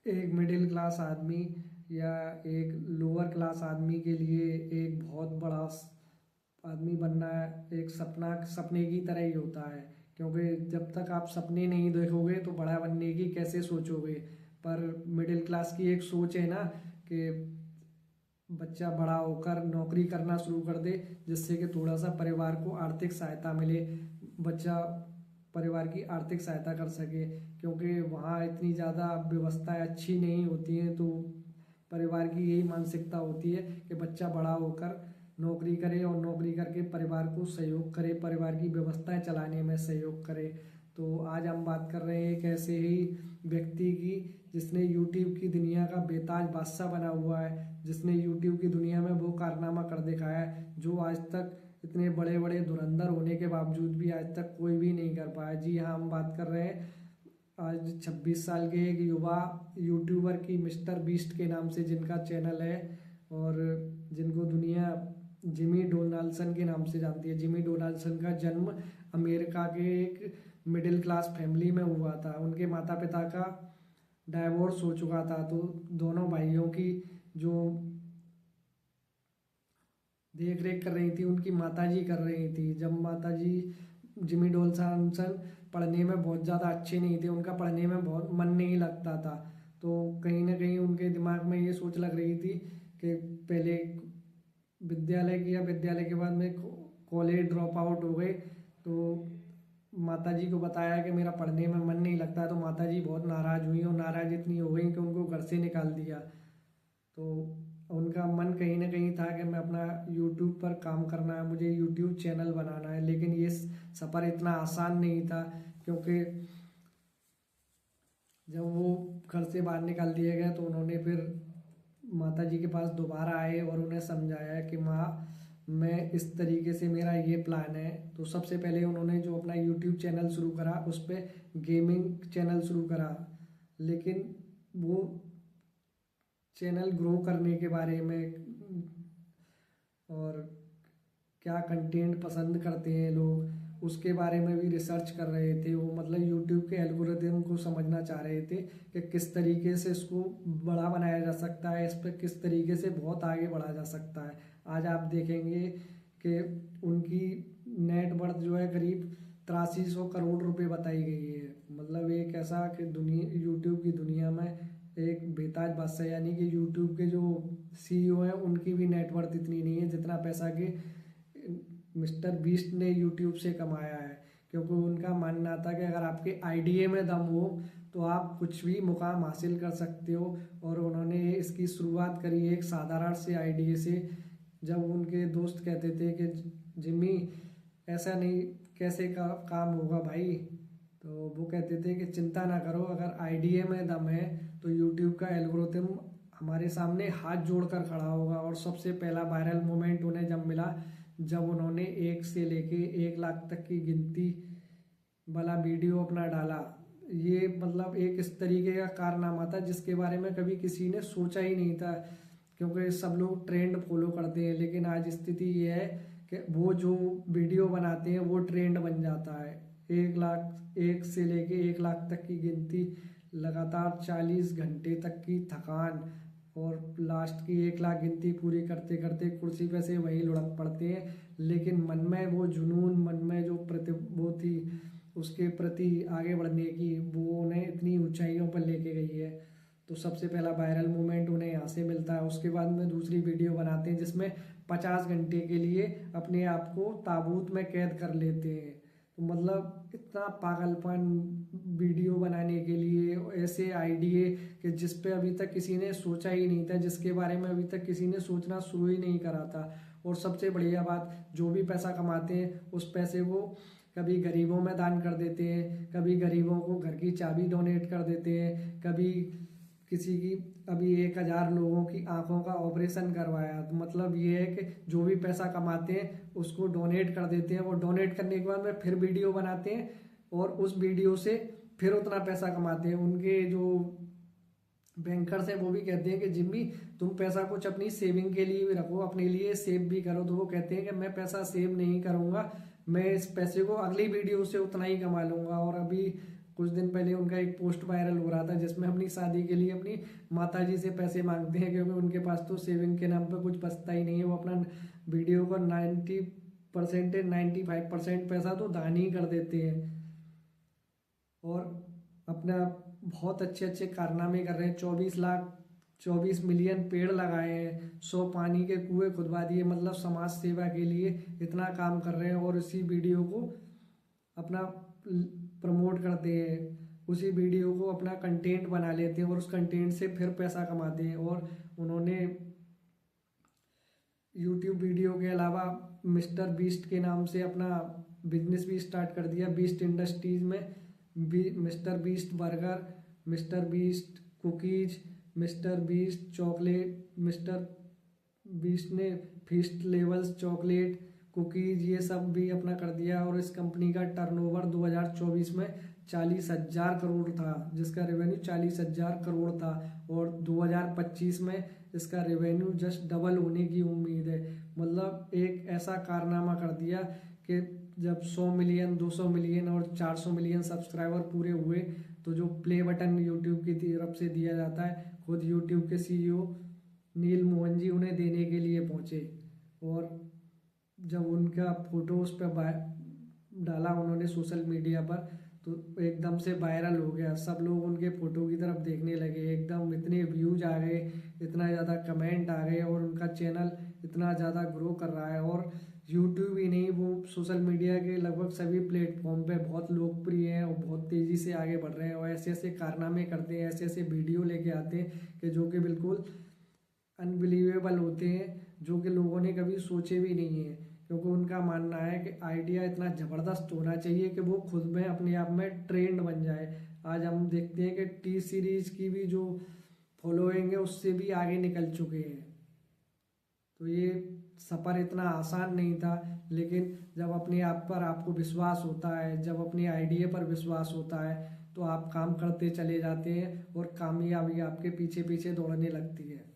एक middle class आदमी या एक लोअर क्लास आदमी के लिए एक बहुत बड़ा आदमी बनना एक सपने की तरह ही होता है। क्योंकि जब तक आप सपने नहीं देखोगे तो बड़ा बनने की कैसे सोचोगे। पर मिडिल क्लास की एक सोच है ना कि बच्चा बड़ा होकर नौकरी करना शुरू कर दे, जिससे कि थोड़ा सा परिवार को आर्थिक सहायता मिले, बच्चा परिवार की आर्थिक सहायता कर सके। क्योंकि वहाँ इतनी ज़्यादा व्यवस्थाएं अच्छी नहीं होती हैं, तो परिवार की यही मानसिकता होती है कि बच्चा बड़ा होकर नौकरी करे और नौकरी करके परिवार को सहयोग करे, परिवार की व्यवस्थाएं चलाने में सहयोग करे। तो आज हम बात कर रहे हैं एक ऐसे ही व्यक्ति की जिसने यूट्यूब की दुनिया का बेताज बादशाह बना हुआ है, जिसने यूट्यूब की दुनिया में वो कारनामा कर दिखाया है जो आज तक इतने बड़े बड़े धुरंधर होने के बावजूद भी आज तक कोई भी नहीं कर पाया। जी हाँ, हम बात कर रहे हैं आज 26 साल के एक युवा यूट्यूबर की, मिस्टर बीस्ट के नाम से जिनका चैनल है और जिनको दुनिया जिमी डोनाल्डसन के नाम से जानती है। जिमी डोनाल्डसन का जन्म अमेरिका के एक मिडिल क्लास फैमिली में हुआ था। उनके माता पिता का डाइवोर्स हो चुका था, तो दोनों भाइयों की जो देख रेख कर रही थी उनकी माताजी कर रही थी। जब माताजी जिमी डोनाल्डसन पढ़ने में बहुत ज़्यादा अच्छे नहीं थे, उनका पढ़ने में बहुत मन नहीं लगता था, तो कहीं ना कहीं उनके दिमाग में ये सोच लग रही थी कि पहले विद्यालय किया, विद्यालय के बाद में कॉलेज ड्रॉप आउट हो गए। तो माताजी को बताया कि मेरा पढ़ने में मन नहीं लगता, तो माताजी बहुत नाराज़ हुई और नाराज़ इतनी हो गई कि उनको घर से निकाल दिया। तो उनका मन कहीं ना कहीं था कि मैं अपना यूट्यूब पर काम करना है, मुझे यूट्यूब चैनल बनाना है। लेकिन ये सफ़र इतना आसान नहीं था, क्योंकि जब वो घर से बाहर निकाल दिए गए तो उन्होंने फिर माता जी के पास दोबारा आए और उन्हें समझाया कि माँ, मैं इस तरीके से मेरा ये प्लान है। तो सबसे पहले उन्होंने जो अपना यूट्यूब चैनल शुरू करा उस पर गेमिंग चैनल शुरू करा, लेकिन वो चैनल ग्रो करने के बारे में और क्या कंटेंट पसंद करते हैं लोग उसके बारे में भी रिसर्च कर रहे थे। वो मतलब यूट्यूब के एल्गोरिथम को समझना चाह रहे थे कि किस तरीके से इसको बड़ा बनाया जा सकता है, इस पर किस तरीके से बहुत आगे बढ़ा जा सकता है। आज आप देखेंगे कि उनकी नेट वर्थ जो है करीब 8300 करोड़ रुपए बताई गई है। मतलब एक ऐसा कि दुनिया यूट्यूब की दुनिया में एक बेताज बादशाह, यानी कि यूट्यूब के जो सीईओ हैं उनकी भी नेटवर्थ इतनी नहीं है जितना पैसा के मिस्टर बीस्ट ने यूट्यूब से कमाया है। क्योंकि उनका मानना था कि अगर आपके आइडिया में दम हो तो आप कुछ भी मुकाम हासिल कर सकते हो। और उन्होंने इसकी शुरुआत करी एक साधारण से आइडिया से। जब उनके दोस्त कहते थे कि जिम्मी, ऐसा नहीं कैसे काम होगा भाई, तो वो कहते थे कि चिंता ना करो, अगर आइडिया में दम है तो यूट्यूब का एल्गोरिथम हमारे सामने हाथ जोड़कर खड़ा होगा। और सबसे पहला वायरल मोमेंट उन्हें जब मिला, जब उन्होंने 1 से लेके 1 लाख तक की गिनती वाला वीडियो अपना डाला। ये मतलब एक इस तरीके का कारनामा था जिसके बारे में कभी किसी ने सोचा ही नहीं था, क्योंकि सब लोग ट्रेंड फॉलो करते हैं। लेकिन आज स्थिति ये है कि वो जो वीडियो बनाते हैं वो ट्रेंड बन जाता है। 1 लाख, 1 से लेके 1 लाख तक की गिनती, लगातार 40 घंटे तक की थकान, और लास्ट की 1 लाख गिनती पूरी करते करते कुर्सी पे से वही लुढ़क पड़ते हैं। लेकिन मन में वो जुनून, मन में जो वो थी उसके प्रति आगे बढ़ने की, वो उन्हें इतनी ऊंचाइयों पर लेके गई है। तो सबसे पहला वायरल मोमेंट उन्हें यहाँ से मिलता है। उसके बाद में दूसरी वीडियो बनाते हैं जिसमें 50 घंटे के लिए अपने आप को ताबूत में कैद कर लेते हैं। तो मतलब इतना पागलपन वीडियो बनाने के लिए, ऐसे आइडिए कि जिस पे अभी तक किसी ने सोचा ही नहीं था, जिसके बारे में अभी तक किसी ने सोचना शुरू ही नहीं करा था। और सबसे बढ़िया बात, जो भी पैसा कमाते हैं उस पैसे को कभी गरीबों में दान कर देते हैं, कभी गरीबों को घर की चाबी डोनेट कर देते हैं, कभी किसी की, अभी 1000 लोगों की आंखों का ऑपरेशन करवाया। तो मतलब ये है कि जो भी पैसा कमाते हैं उसको डोनेट कर देते हैं। वो डोनेट करने के बाद में फिर वीडियो बनाते हैं और उस वीडियो से फिर उतना पैसा कमाते हैं। उनके जो बैंकर्स हैं वो भी कहते हैं कि जिम्मी, तुम पैसा कुछ अपनी सेविंग के लिए भी रखो, अपने लिए सेव भी करो। तो वो कहते हैं कि मैं पैसा सेव नहीं करूंगा, मैं इस पैसे को अगली वीडियो से उतना ही कमा लूंगा। और अभी कुछ दिन पहले उनका एक पोस्ट वायरल हो रहा था जिसमें अपनी शादी के लिए अपनी माताजी से पैसे मांगते हैं, क्योंकि उनके पास तो सेविंग के नाम पे कुछ बचता ही नहीं है। वो अपना वीडियो का 90% 95% पैसा तो दान ही कर देते हैं और अपना बहुत अच्छे अच्छे कारनामे कर रहे हैं। 24 मिलियन पेड़ लगाए हैं, 100 पानी के कुएं खुदवा दिए, मतलब समाज सेवा के लिए इतना काम कर रहे हैं और उसी वीडियो को अपना प्रमोट करते हैं, उसी वीडियो को अपना कंटेंट बना लेते हैं और उस कंटेंट से फिर पैसा कमाते हैं। और उन्होंने यूट्यूब वीडियो के अलावा मिस्टर बीस्ट के नाम से अपना बिजनेस भी स्टार्ट कर दिया। बीस्ट इंडस्ट्रीज में mister beast burger, mister beast cookies, mister beast chocolate, mister beast ने फीस्ट लेवल्स चॉकलेट कुकीज ये सब भी अपना कर दिया। और इस कंपनी का टर्नओवर 2024 में 40,000 करोड़ था, जिसका रेवेन्यू 40,000 करोड़ था और 2025 में इसका रेवेन्यू जस्ट डबल होने की उम्मीद है। मतलब एक ऐसा कारनामा कर दिया कि जब 100 मिलियन 200 मिलियन और 400 मिलियन सब्सक्राइबर पूरे हुए तो जो प्ले बटन यूट्यूब की तरफ से दिया जाता है, खुद यूट्यूब के CEO नील मोहन जी उन्हें देने के लिए पहुंचे और जब उनका फोटो उस पर डाला उन्होंने सोशल मीडिया पर तो एकदम से वायरल हो गया। सब लोग उनके फोटो की तरफ देखने लगे, एकदम इतने व्यूज आ गए, इतना ज़्यादा कमेंट आ गए और उनका चैनल इतना ज़्यादा ग्रो कर रहा है। और यूट्यूब ही नहीं, वो सोशल मीडिया के लगभग सभी प्लेटफॉर्म पे बहुत लोकप्रिय हैं और बहुत तेज़ी से आगे बढ़ रहे हैं और ऐसे ऐसे कारनामे करते हैं, ऐसे ऐसे वीडियो लेके आते हैं कि जो कि बिल्कुल अनबिलीवेबल होते हैं, जो कि लोगों ने कभी सोचे भी नहीं है। क्योंकि उनका मानना है कि आइडिया इतना ज़बरदस्त होना चाहिए कि वो खुद में अपने आप में ट्रेंड बन जाए। आज हम देखते हैं कि टी सीरीज की भी जो फॉलोइंग है उससे भी आगे निकल चुके हैं। तो ये सफ़र इतना आसान नहीं था, लेकिन जब अपने आप पर आपको विश्वास होता है, जब अपने आइडिया पर विश्वास होता है तो आप काम करते चले जाते हैं और कामयाबी आपके पीछे पीछे दौड़ने लगती है।